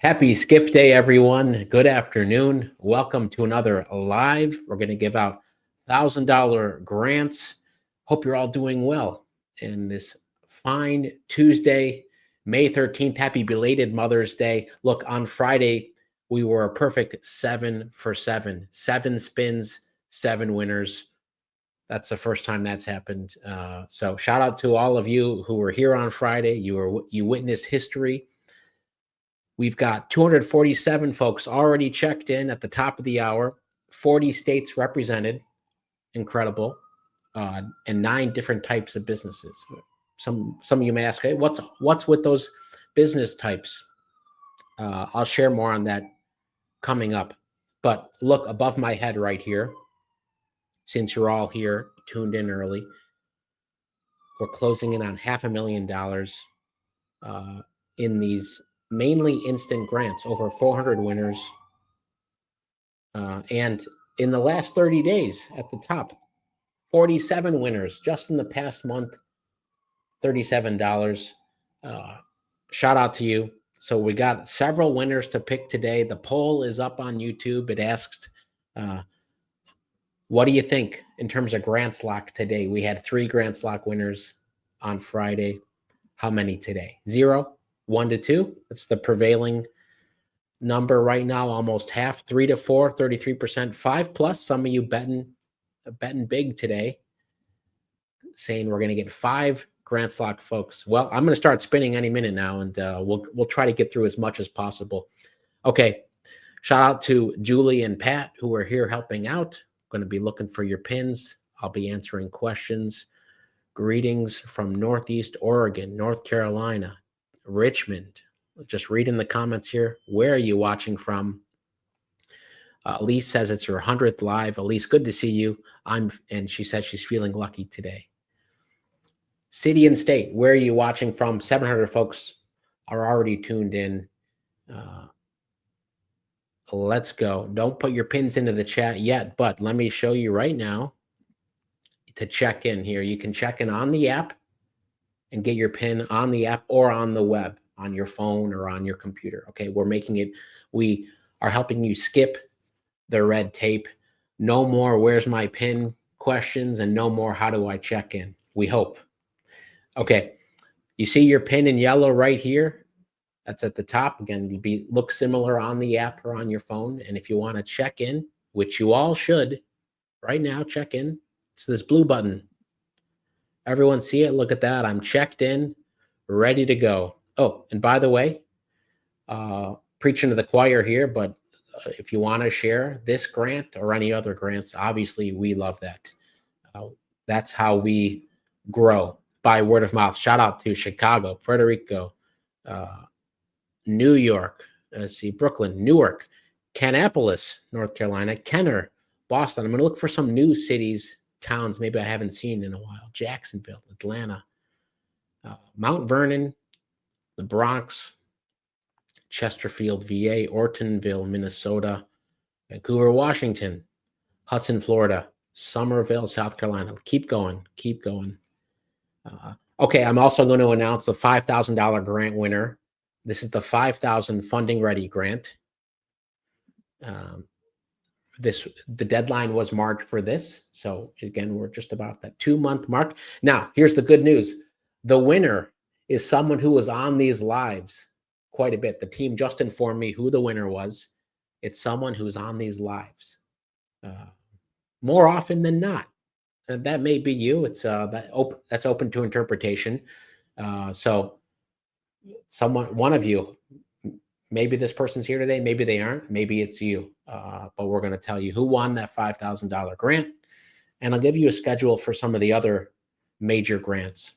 Happy Skip Day, everyone. Good afternoon. Welcome to another live. We're going to give out $1,000 grants. Hope you're all doing well in this fine Tuesday, May 13th. Happy belated Mother's Day. Look, on Friday, we were a perfect 7 for 7. 7 spins, 7 winners. That's the first time that's happened. So shout out to all of you who were here on Friday. You witnessed history. We've got 247 folks already checked in at the top of the hour, 40 states represented, incredible, and 9 different types of businesses. Some of you may ask, hey, what's with those business types? I'll share more on that coming up. But look above my head right here, since you're all here, tuned in early, we're closing in on $500,000 in these mainly instant grants, over 400 winners. And in the last 30 days at the top, 47 winners just in the past month, $37. Shout out to you. So we got several winners to pick today. The poll is up on YouTube. It asks, what do you think in terms of grants lock today? We had 3 grants lock winners on Friday. How many today? 0, 1 to 2. That's the prevailing number right now. Almost half. 3 to 4, 33%. 5+. Some of you betting big today, saying we're going to get 5 grants lock, folks. Well, I'm going to start spinning any minute now, and we'll try to get through as much as possible. Okay. Shout out to Julie and Pat who are here helping out. Going to be looking for your pins. I'll be answering questions. Greetings from Northeast Oregon, North Carolina, Richmond. Just read in the comments here. Where are you watching from? Elise says it's her 100th live. Elise, good to see you. And she says she's feeling lucky today. City and state, where are you watching from? 700 folks are already tuned in. Let's go. Don't put your pins into the chat yet, but let me show you right now to check in here. You can check in on the app and get your pin on the app or on the web, on your phone or on your computer. Okay, we are helping you skip the red tape. No more where's my pin questions and no more how do I check in, we hope. Okay, you see your pin in yellow right here? That's at the top. Again, it'll look similar on the app or on your phone. And if you want to check in, which you all should right now, check in. It's this blue button. Everyone see it? Look at that. I'm checked in, ready to go. Oh, and by the way, preaching to the choir here, but if you want to share this grant or any other grants, obviously we love that. That's how we grow, by word of mouth. Shout out to Chicago, Puerto Rico, New York, Brooklyn, Newark, Kannapolis, North Carolina, Kenner, Boston. I'm going to look for some new cities, towns maybe I haven't seen in a while. Jacksonville, Atlanta, Mount Vernon, the Bronx, Chesterfield, VA, Ortonville, Minnesota, Vancouver, Washington, Hudson, Florida, Somerville, South Carolina. Keep going, keep going. Okay, I'm also going to announce the $5,000 grant winner. This is the 5,000 Funding Ready grant. The deadline was March for this. So again, we're just about that 2-month mark. Now, here's the good news. The winner is someone who was on these lives quite a bit. The team just informed me who the winner was. It's someone who's on these lives more often than not. And that may be you. It's that's open to interpretation. So one of you, maybe this person's here today, maybe they aren't, maybe it's you. But we're going to tell you who won that $5,000 grant. And I'll give you a schedule for some of the other major grants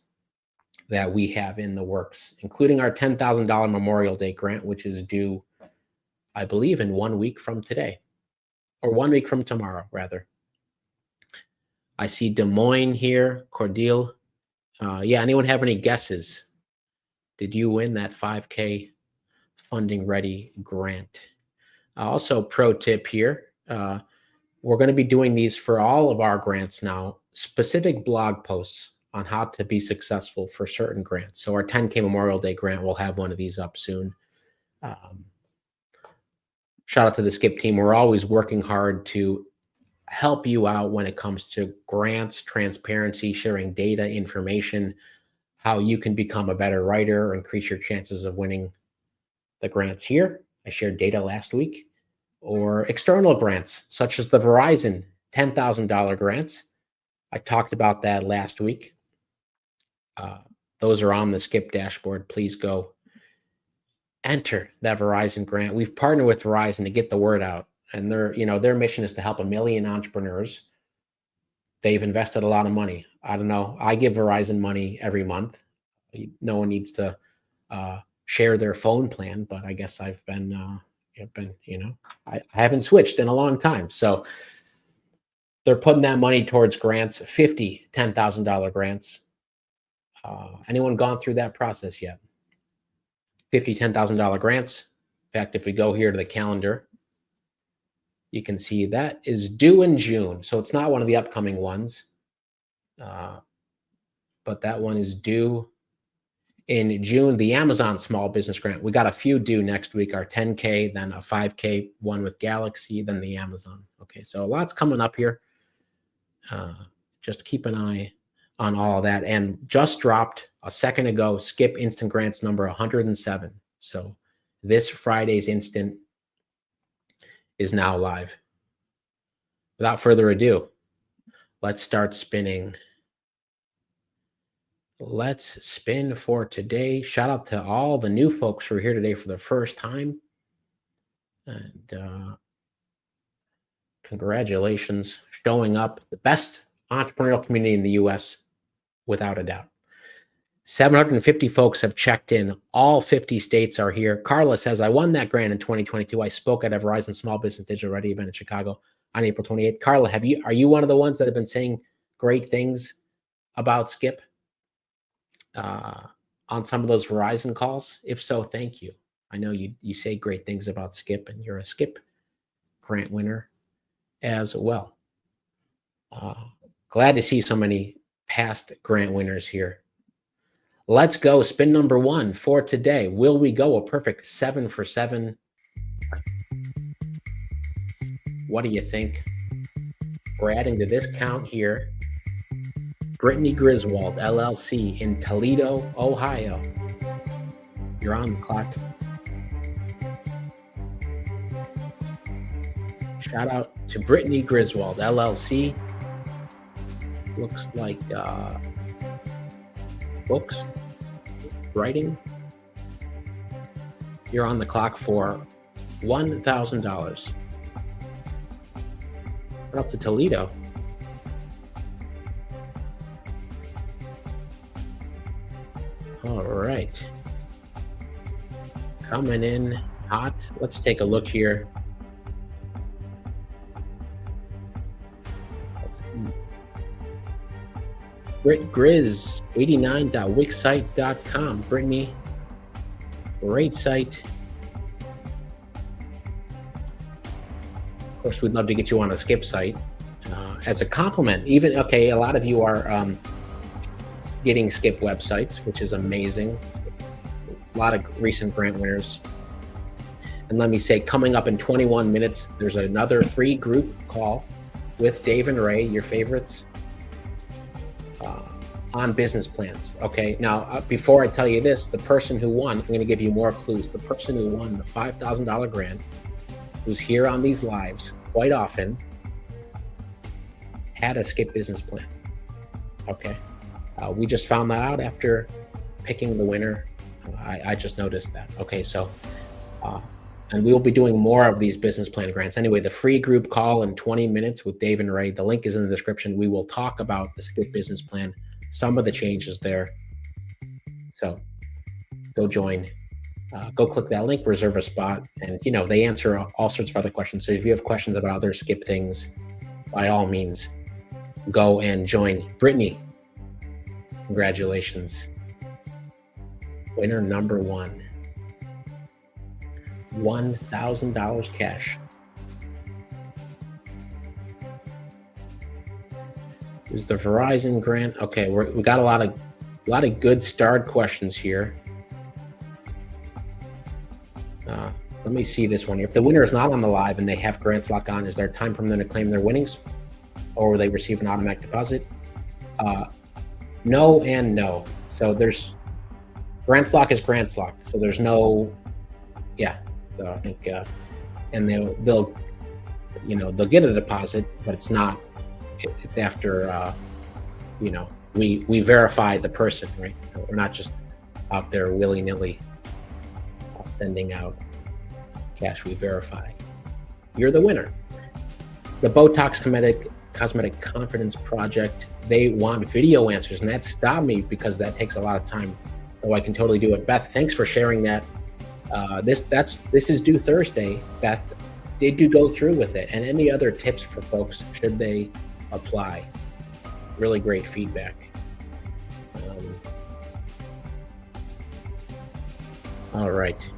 that we have in the works, including our $10,000 Memorial Day grant, which is due, I believe, in 1 week from today, or 1 week from tomorrow, rather. I see Des Moines here, Cordele. Yeah, anyone have any guesses? Did you win that 5K Funding Ready grant? Also, pro tip here, we're going to be doing these for all of our grants now, specific blog posts on how to be successful for certain grants. So our 10K Memorial Day grant, we'll have one of these up soon. shout out to the Skip team. We're always working hard to help you out when it comes to grants, transparency, sharing data, information, how you can become a better writer or increase your chances of winning the grants here. I shared data last week. Or external grants, such as the Verizon $10,000 grants. I talked about that last week. Those are on the Skip dashboard. Please go enter that Verizon grant. We've partnered with Verizon to get the word out, and their mission is to help 1 million entrepreneurs. They've invested a lot of money. I don't know. I give Verizon money every month. No one needs to share their phone plan, but I guess I haven't switched in a long time. So they're putting that money towards grants, 50 $10,000 grants. Anyone gone through that process yet? 50 $10,000 grants. In fact, if we go here to the calendar, you can see that is due in June. So it's not one of the upcoming ones, but that one is due in June. The Amazon Small Business Grant. We got a few due next week, our 10K, then a 5K one with Galaxy, then the Amazon. Okay, so a lot's coming up here. Just keep an eye on all of that. And just dropped a second ago, Skip Instant Grants number 107. So this Friday's Instant is now live. Without further ado, let's start spinning. Let's spin for today. Shout out to all the new folks who are here today for the first time. And congratulations, showing up. The best entrepreneurial community in the US, without a doubt. 750 folks have checked in. All 50 states are here. Carla says, I won that grant in 2022. I spoke at a Verizon Small Business Digital Ready event in Chicago on April 28th. Carla, are you one of the ones that have been saying great things about Skip on some of those Verizon calls? If so, thank you. I know you say great things about Skip, and you're a Skip grant winner as well. Glad to see so many past grant winners here. Let's go. Spin number 1 for today. Will we go a perfect 7 for 7? What do you think? We're adding to this count here Brittany Griswold, LLC in Toledo, Ohio. You're on the clock. Shout out to Brittany Griswold, LLC. Looks like books, writing. You're on the clock for $1,000. Up to Toledo. All right. Coming in hot. Let's take a look here. Brit Grizz 89.wixsite.com. Brittany, great site. Of course, we'd love to get you on a Skip site as a compliment. A lot of you are getting Skip websites, which is amazing. A lot of recent grant winners. And let me say, coming up in 21 minutes, there's another free group call with Dave and Ray, your favorites, on business plans. Okay, now before I tell you this, the person who won, I'm going to give you more clues. The person who won the $5,000 grant, who's here on these lives quite often, had a Skip business plan. Okay, we just found that out after picking the winner. I just noticed that. Okay, so and we will be doing more of these business plan grants. Anyway, the free group call in 20 minutes with Dave and Ray. The link is in the description. We will talk about the Skip business plan, some of the changes there. So go join, go click that link, reserve a spot. And, they answer all sorts of other questions. So if you have questions about other Skip things, by all means, go and join. Brittany, congratulations. Winner number 1. $1,000 cash. Is the Verizon grant? Okay, we got a lot of good starred questions here. Let me see this one. If the winner is not on the live and they have grants lock on, is there time for them to claim their winnings, or will they receive an automatic deposit? No and no. So there's grants lock is grants lock. So there's no, yeah. So I think, and they'll get a deposit, but it's not. It's after, we verify the person, right? We're not just out there willy-nilly sending out cash. We verify. You're the winner. The Botox Cosmetic Confidence Project, they want video answers, and that stopped me because that takes a lot of time, though I can totally do it. Beth, thanks for sharing that. This is due Thursday. Beth, did you go through with it? And any other tips for folks should they apply? Really great feedback. All right,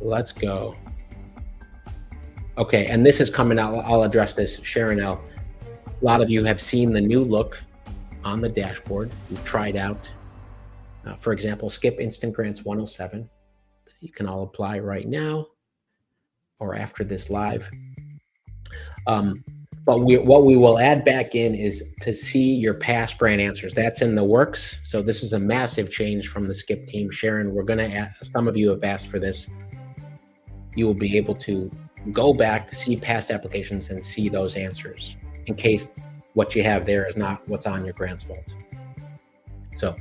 let's go. Okay, and this is coming out. I'll address this. Sharon L. A lot of you have seen the new look on the dashboard. You've tried out, for example, Skip Instant Grants 107. You can all apply right now or after this live. But what we will add back in is to see your past grant answers. That's in the works. So this is a massive change from the Skip team. Sharon, we're going to add, some of you have asked for this. You will be able to go back, see past applications, and see those answers in case what you have there is not what's on your grants vault. So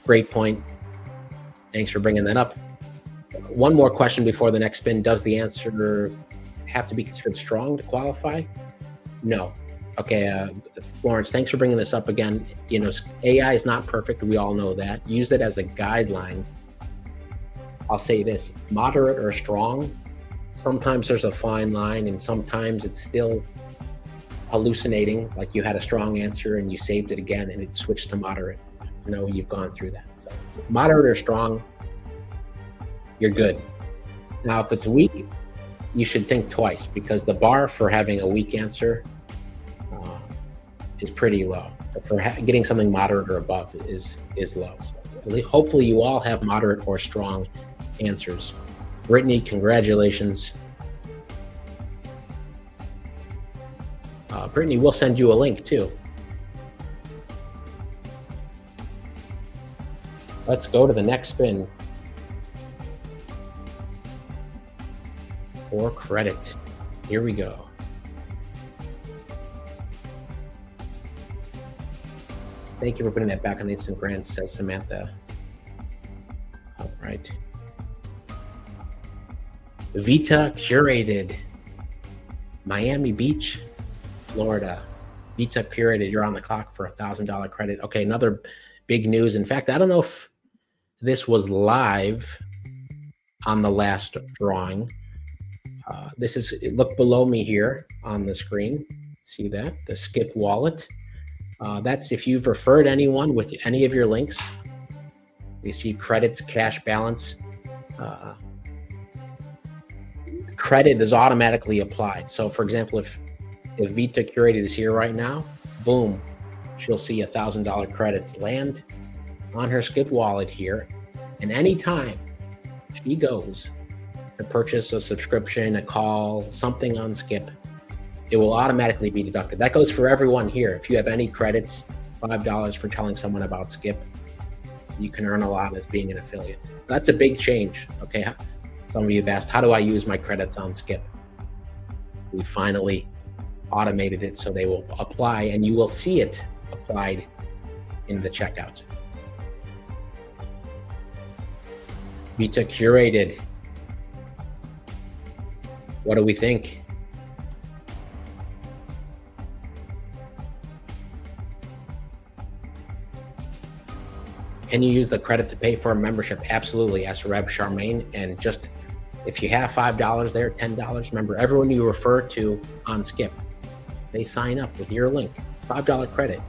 great point. Thanks for bringing that up. One more question before the next spin. Does the answer have to be considered strong to qualify? No. Okay, Florence, thanks for bringing this up again. AI is not perfect. We all know that. Use it as a guideline. I'll say this, moderate or strong, sometimes there's a fine line, and sometimes it's still hallucinating, like you had a strong answer and you saved it again and it switched to moderate. I know you've gone through that. So moderate or strong, you're good. Now, if it's weak, you should think twice, because the bar for having a weak answer is pretty low. But for getting something moderate or above is low. So hopefully you all have moderate or strong answers. Brittany, congratulations. Brittany, we'll send you a link too. Let's go to the next spin. For credit. Here we go. Thank you for putting that back on the instant grants, says Samantha. All right. Vita Curated. Miami Beach, Florida. Vita Curated, you're on the clock for $1,000 credit. Okay, another big news. In fact, I don't know if this was live on the last drawing. Look below me here on the screen. See that? The Skip wallet. That's if you've referred anyone with any of your links. You see credits, cash balance. Credit is automatically applied. So for example, if Vita Curated is here right now, boom, she'll see $1,000 credits land on her Skip wallet here. And anytime she goes to purchase a subscription, a call, something on Skip, it will automatically be deducted. That goes for everyone here. If you have any credits, $5 for telling someone about Skip, you can earn a lot as being an affiliate. That's a big change, okay? Some of you have asked, how do I use my credits on Skip? We finally automated it so they will apply, and you will see it applied in the checkout. Vita Curated. What do we think? Can you use the credit to pay for a membership? Absolutely, asked Rev Charmaine. And just if you have $5 there, $10, remember everyone you refer to on Skip, they sign up with your link, $5 credit.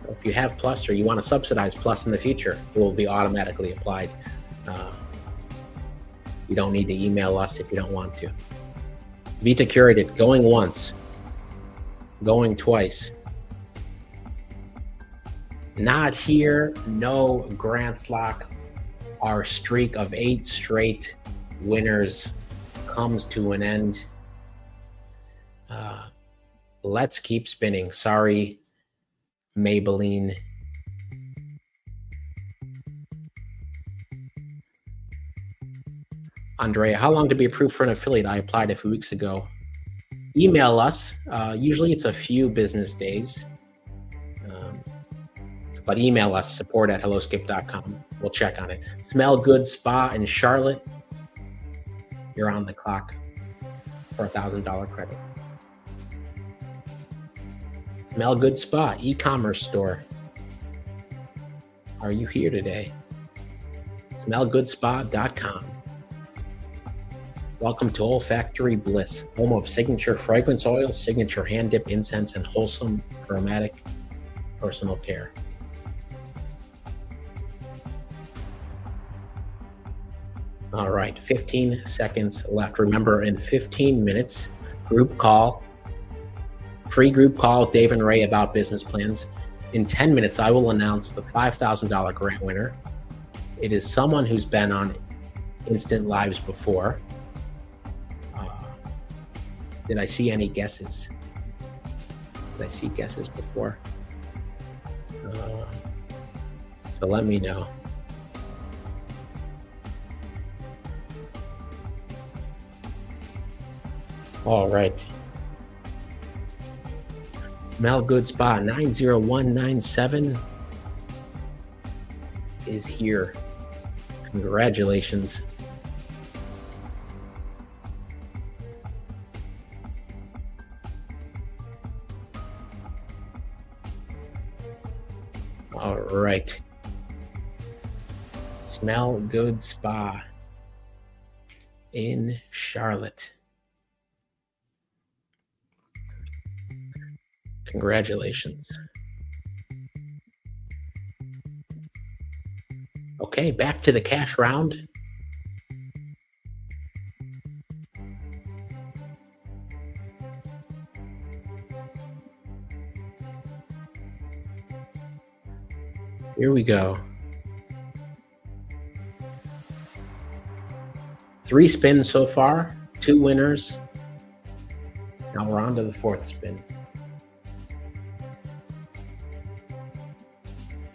So if you have Plus or you want to subsidize Plus in the future, it will be automatically applied. You don't need to email us if you don't want to. Vita Curated, going once, going twice. Not here, no grants lock. Our streak of 8 straight winners comes to an end. Let's keep spinning. Sorry, Maybelline. Andrea, how long to be approved for an affiliate? I applied a few weeks ago. Email us. Usually it's a few business days. But email us, support@helloskip.com. We'll check on it. Smell Good Spa in Charlotte. You're on the clock for $1,000 credit. Smell Good Spa, e-commerce store. Are you here today? Smellgoodspa.com. Welcome to Olfactory Bliss, home of signature fragrance oil, signature hand dip incense, and wholesome aromatic personal care. All right, 15 seconds left. Remember, in 15 minutes, group call, free group call, Dave and Ray about business plans. In 10 minutes, I will announce the $5,000 grant winner. It is someone who's been on Instant Lives before. Did I see any guesses? Did I see guesses before? So let me know. All right. Smell Good Spa 90197 is here. Congratulations. All right. Smell Good Spa in Charlotte. Congratulations. Okay, back to the cash round. Here we go. 3 spins so far, 2 winners. Now we're on to the 4th spin.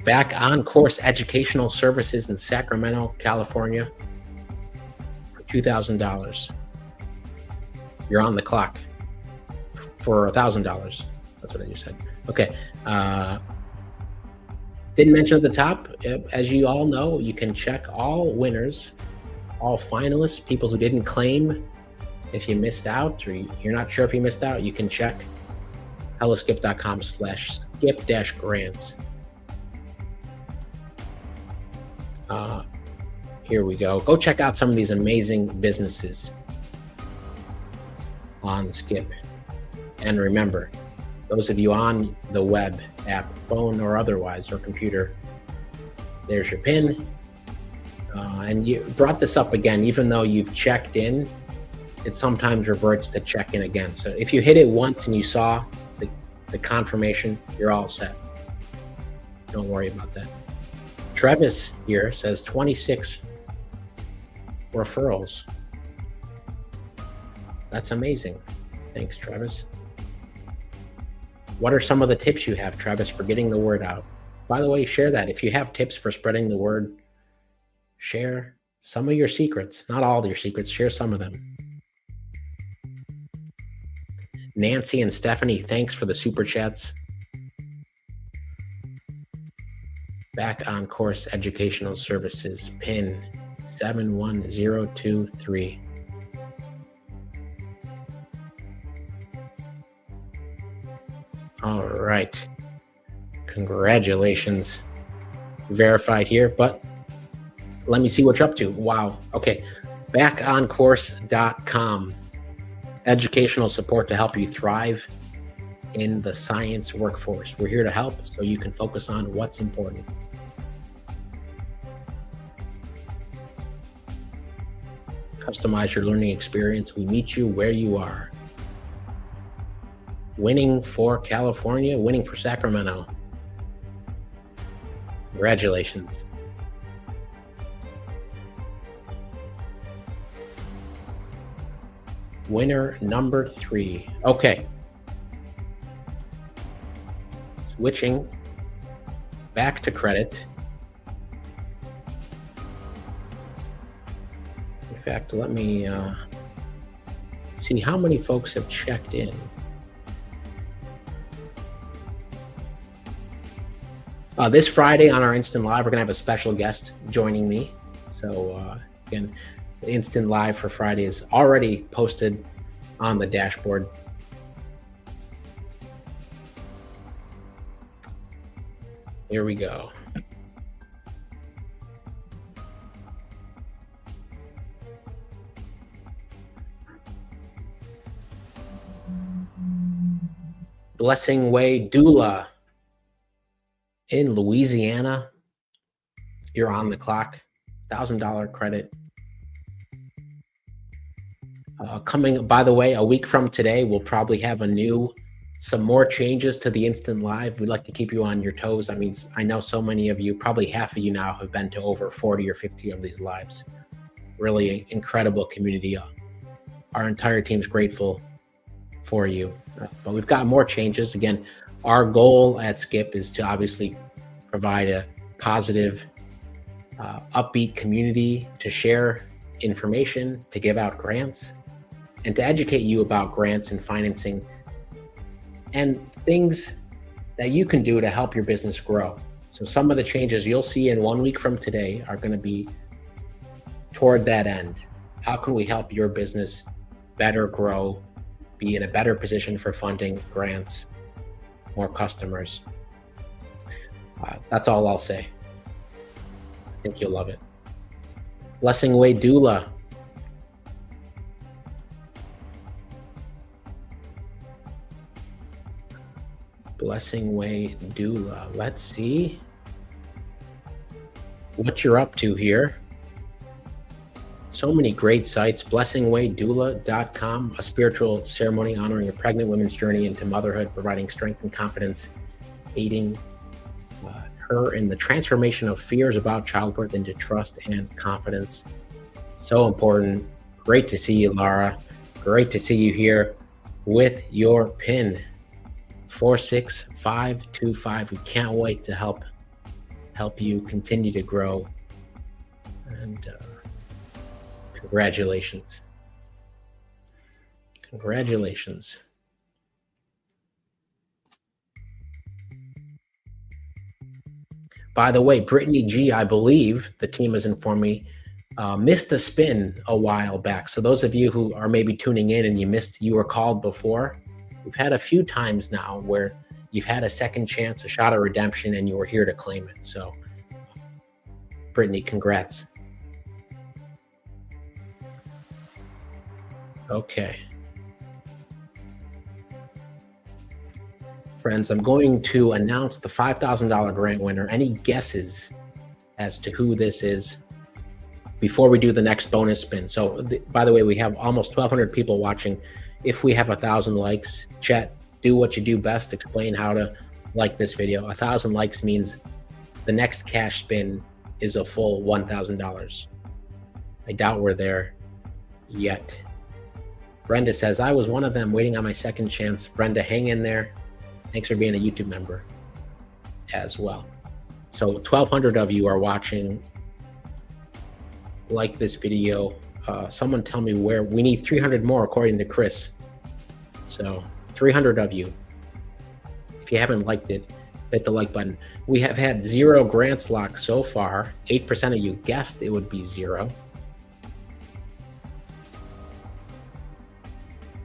Back on Course Educational Services in Sacramento, California for $2,000. You're on the clock for $1,000. That's what I just said. Okay. Didn't mention at the top, as you all know, you can check all winners, all finalists, people who didn't claim. If you missed out or you're not sure if you missed out, you can check helloskip.com/skip-grants. Here we go. Go check out some of these amazing businesses on Skip. And remember, those of you on the web app, phone or otherwise, or computer, there's your PIN. And you brought this up again, even though you've checked in, it sometimes reverts to check in again. So if you hit it once and you saw the confirmation, you're all set. Don't worry about that. Travis here says 26 referrals. That's amazing. Thanks, Travis. What are some of the tips you have, Travis, for getting the word out? By the way, share that. If you have tips for spreading the word, share some of your secrets. Not all of your secrets, share some of them. Nancy and Stephanie, thanks for the super chats. Back on Course Educational Services, PIN 71023. All right. Congratulations. Verified here, but let me see what you're up to. Wow. Okay. Backoncourse.com. Educational support to help you thrive in the science workforce. We're here to help so you can focus on what's important. Customize your learning experience. We meet you where you are. Winning for California, winning for Sacramento. Congratulations. Winner number 3. Okay. Switching back to credit. In fact, let me see how many folks have checked in. This Friday on our Instant Live, we're going to have a special guest joining me. So again, the Instant Live for Friday is already posted on the dashboard. Here we go. Blessing Way Doula in Louisiana. You're on the clock. $1,000 credit. Coming, by the way, a week from today, we'll probably have some more changes to the Instant Live. We'd like to keep you on your toes. I mean, I know so many of you, probably half of you now, have been to over 40 or 50 of these lives. Really incredible community. Our entire team's grateful for you. But we've got more changes. Again, our goal at Skip is to obviously provide a positive, upbeat community to share information, to give out grants, and to educate you about grants and financing and things that you can do to help your business grow. So some of the changes you'll see in 1 week from today are going to be toward that end. How can we help your business better grow, be in a better position for funding, grants, more customers? That's all I'll say. I think you'll love it. Blessing Way Doula. Blessing Way Doula. Let's see what you're up to here. So many great sites. blessingwaydoula.com, a spiritual ceremony honoring a pregnant woman's journey into motherhood, providing strength and confidence, aiding her in the transformation of fears about childbirth into trust and confidence. So important. Great to see you, Laura. Great to see you here with your PIN 46525. We can't wait to help you continue to grow. And congratulations. Congratulations. By the way, Brittany G, I believe the team has informed me, missed a spin a while back. So those of you who are maybe tuning in and you were called before, we've had a few times now where you've had a second chance, a shot of redemption, and you were here to claim it. So Brittany, congrats. Okay. Friends, I'm going to announce the $5,000 grant winner. Any guesses as to who this is before we do the next bonus spin? So, by the way, we have almost 1,200 people watching. If we have 1,000 likes, chat, do what you do best. Explain how to like this video. 1,000 likes means the next cash spin is a full $1,000. I doubt we're there yet. Brenda says, I was one of them waiting on my second chance. Brenda, hang in there. Thanks for being a YouTube member as well. So 1,200 of you are watching. Like this video. Someone tell me where. We need 300 more according to Chris. So 300 of you. If you haven't liked it, hit the like button. We have had 0 grants locked so far. 8% of you guessed it would be 0.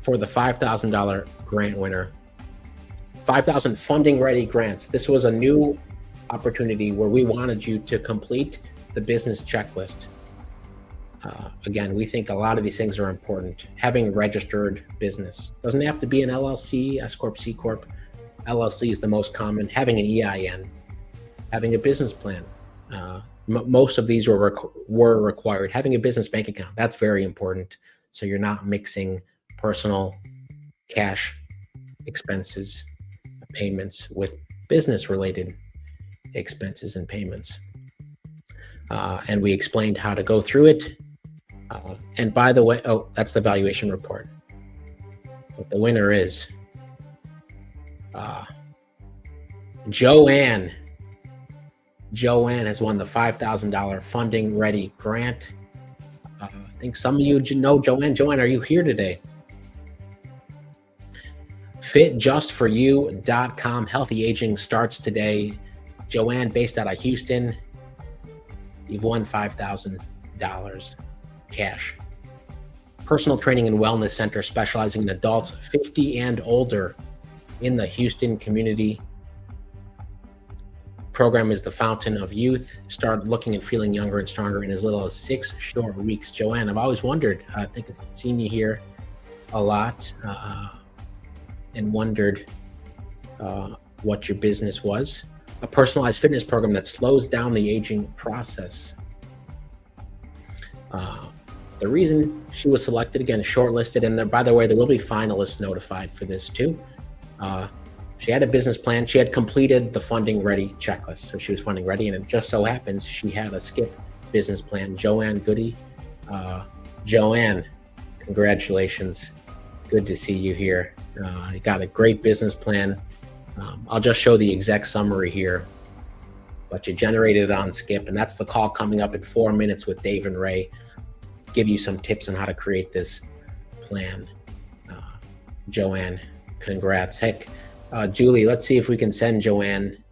For the $5,000 grant winner. 5,000 funding ready grants. This was a new opportunity where we wanted you to complete the business checklist. Again, we think a lot of these things are important. Having registered business. Doesn't have to be an LLC, S Corp, C Corp. LLC is the most common. Having an EIN. Having a business plan. Most of these were required. Having a business bank account. That's very important. So you're not mixing personal cash expenses, payments with business related expenses and payments. And we explained how to go through it. And by the way, oh, that's the valuation report. But the winner is Joanne. Joanne has won the $5,000 Funding Ready grant. I think some of you know Joanne. Joanne, are you here today? FitJustForYou.com. Healthy aging starts today. Joanne, based out of Houston, you've won $5,000 cash. Personal Training and Wellness Center, specializing in adults 50 and older in the Houston community. Program is the fountain of youth. Start looking and feeling younger and stronger in as little as 6 short weeks. Joanne, I've always wondered, I think I've seen you here a lot, and wondered what your business was. A personalized fitness program that slows down the aging process. The reason she was selected, again, shortlisted, and there, by the way, there will be finalists notified for this too. She had a business plan. She had completed the Funding Ready checklist, so she was funding ready, and it just so happens she had a skip business plan. Joanne Goody. Joanne, congratulations. Good to see you here. You got a great business plan. I'll just show the exact summary here, but you generated it on skip, and that's the call coming up in 4 minutes with Dave and Ray. Give you some tips on how to create this plan. Joanne, congrats. Heck, Julie, let's see if we can send Joanne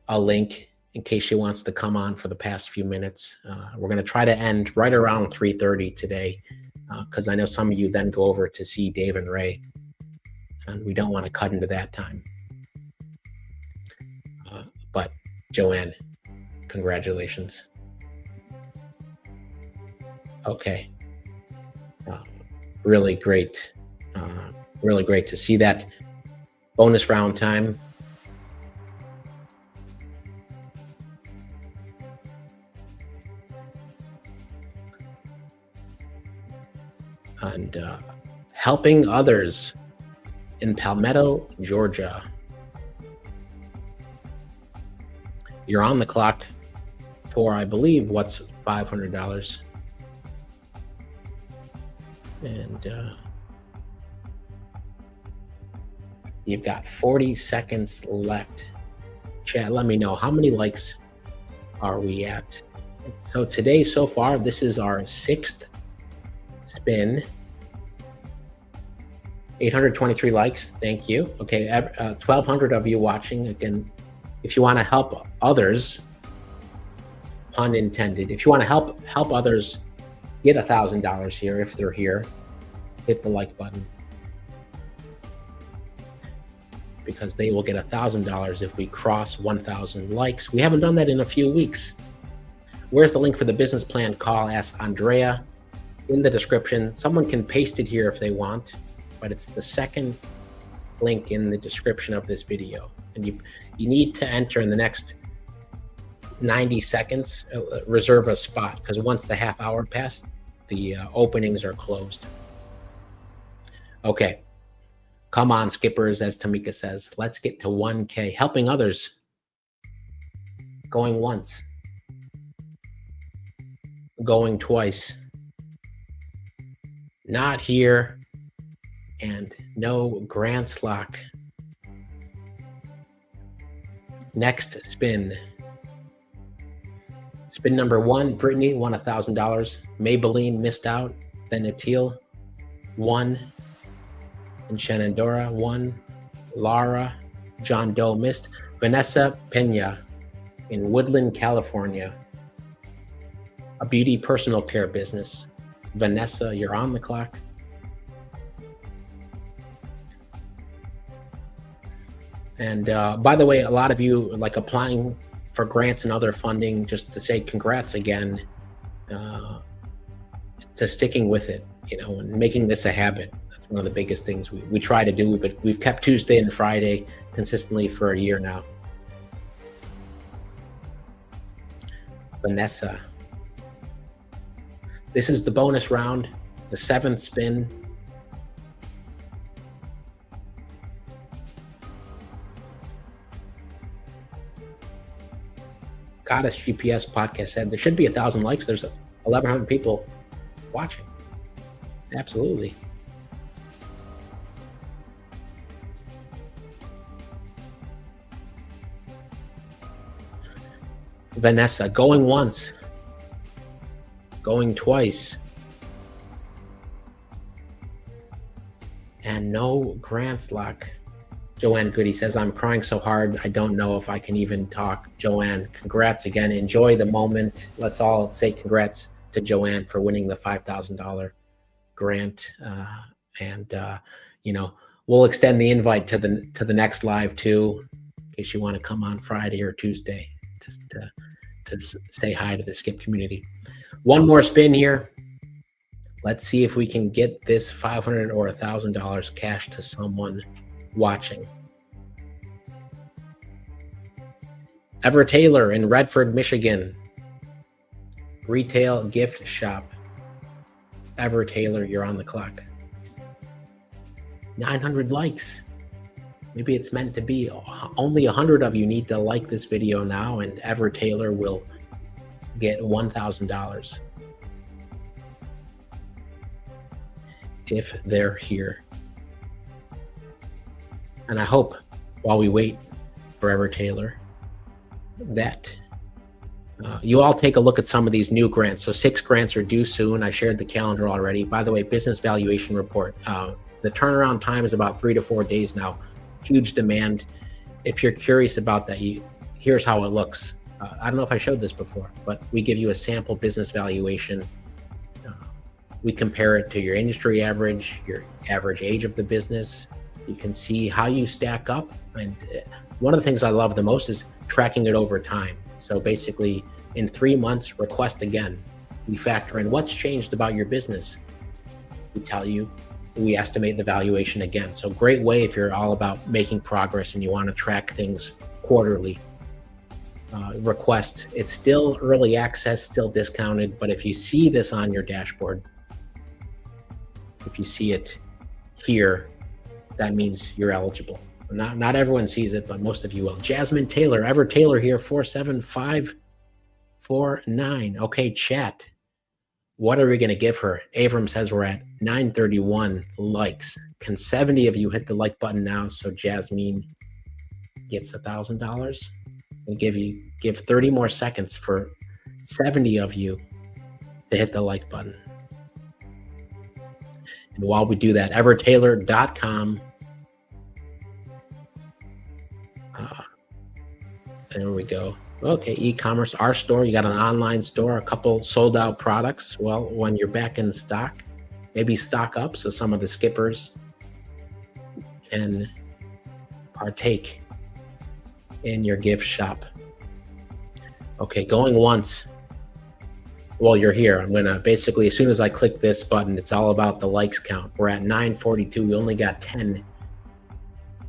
a link in case she wants to come on for the past few minutes. We're going to try to end right around 3:30 today, because I know some of you then go over to see Dave and Ray, and we don't want to cut into that time. But Joanne, congratulations. Okay. Really great. Really great to see that. Bonus round time. And helping others in Palmetto, Georgia. You're on the clock for, I believe, what's $500. And you've got 40 seconds left. Chat, let me know, how many likes are we at? So today, so far, this is our 6th spin. 823 likes, thank you. Okay, 1,200 of you watching. Again, if you want to help others, pun intended, if you want to help others get $1,000 here, if they're here, hit the like button, because they will get $1,000 if we cross 1,000 likes. We haven't done that in a few weeks. Where's the link for the business plan call? Ask Andrea. In the description. Someone can paste it here if they want, but it's the second link in the description of this video. And you need to enter in the next 90 seconds, reserve a spot, because once the half hour passed, the openings are closed. Okay, come on, skippers, as Tamika says. Let's get to 1K. Helping others. Going once. Going twice. Not here. And no grants lock. Next spin. Spin number 1, Brittany won $1,000. Maybelline missed out. Then Atil won. And Shenandoah won. Laura, John Doe missed. Vanessa Pena in Woodland, California. A beauty personal care business. Vanessa, you're on the clock. And by the way, a lot of you are like applying for grants and other funding, just to say congrats again to sticking with it, you know, and making this a habit. That's one of the biggest things we try to do, but we've kept Tuesday and Friday consistently for a year now. Vanessa. This is the bonus round, the 7th spin. Goddess GPS podcast said there should be 1,000 likes. There's 1,100 people watching. Absolutely. Vanessa, going once, going twice. And no grants luck. Joanne Goody says, I'm crying so hard, I don't know if I can even talk. Joanne, congrats again. Enjoy the moment. Let's all say congrats to Joanne for winning the $5,000 grant. You know, we'll extend the invite to the next live too, in case you want to come on Friday or Tuesday, just to say hi to the Skip community. One more spin here. Let's see if we can get this $500 or $1,000 cash to someone watching. Ever Taylor in Redford, Michigan. Retail gift shop. Ever Taylor, you're on the clock. 900 likes. Maybe it's meant to be. Only 100 of you need to like this video now, and Ever Taylor will get $1,000 if they're here. And I hope, while we wait for Ever Taylor, that you all take a look at some of these new grants. So 6 grants are due soon. I shared the calendar already. By the way, business valuation report. The turnaround time is about 3 to 4 days now. Huge demand. If you're curious about that, here's how it looks. I don't know if I showed this before, but we give you a sample business valuation. We compare it to your industry average, your average age of the business. You can see how you stack up. And one of the things I love the most is tracking it over time. So basically, in 3 months, request again. We factor in what's changed about your business. We tell you, we estimate the valuation again. So great way if you're all about making progress and you want to track things quarterly. Request. It's still early access, still discounted, but if you see this on your dashboard, if you see it here, that means you're eligible. Not everyone sees it, but most of you will. Jasmine Taylor, Ever Taylor here, 47549. Okay, chat. What are we going to give her? Avram says we're at 931 likes. Can 70 of you hit the like button now so Jasmine gets $1,000? We'll give 30 more seconds for 70 of you to hit the like button. And while we do that, evertaylor.com. There we go. Okay, e-commerce, our store. You got an online store, a couple sold out products. Well, when you're back in stock, maybe stock up so some of the skippers can partake in your gift shop. Okay, going once. While you're here, I'm gonna basically, as soon as I click this button, it's all about the likes count. We're at 942. We only got 10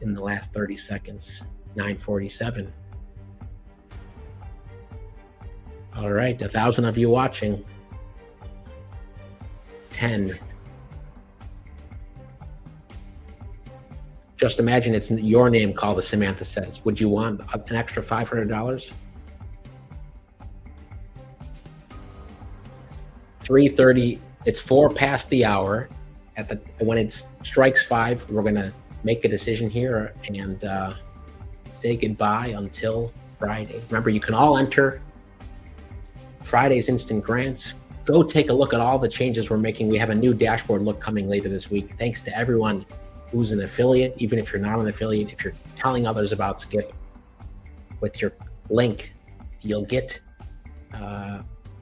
in the last 30 seconds. 947. All right, 1,000 of you watching. 10. Just imagine it's your name called, as Samantha says. Would you want an extra $500? 3:30. It's 4 past the hour. When it strikes 5, we're gonna make a decision here and say goodbye until Friday. Remember, you can all enter Friday's instant grants. Go take a look at all the changes we're making. We have a new dashboard look coming later this week. Thanks to everyone who's an affiliate. Even if you're not an affiliate, if you're telling others about Skip with your link, you'll get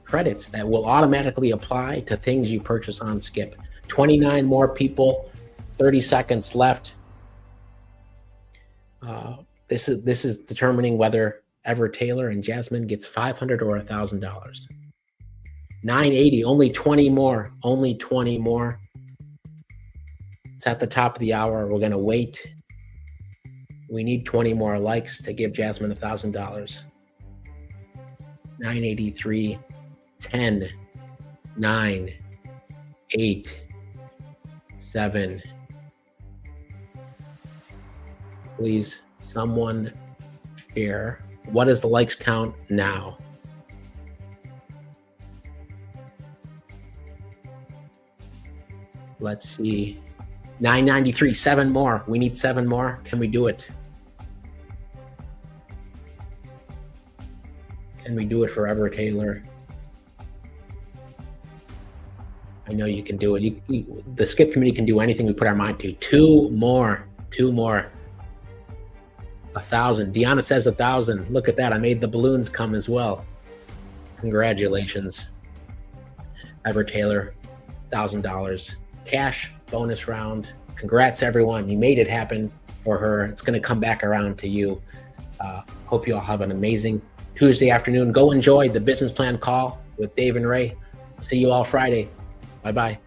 credits that will automatically apply to things you purchase on Skip. 29 more people, 30 seconds left. This is determining whether Ever Taylor and Jasmine gets $500 or $1,000. 980, only 20 more, only 20 more. It's at the top of the hour. We're gonna wait. We need 20 more likes to give Jasmine $1,000. 983, 10, 9, 8, 7. Please, someone share. What is the likes count now? Let's see. 993, 7 more. We need 7 more. Can we do it? Can we do it forever, Taylor? I know you can do it. The skip community can do anything we put our mind to. Two more. 1,000. Deanna says 1,000. Look at that. I made the balloons come as well. Congratulations. Ever Taylor, $1,000 cash bonus round. Congrats, everyone. You made it happen for her. It's going to come back around to you. Hope you all have an amazing Tuesday afternoon. Go enjoy the business plan call with Dave and Ray. See you all Friday. Bye-bye.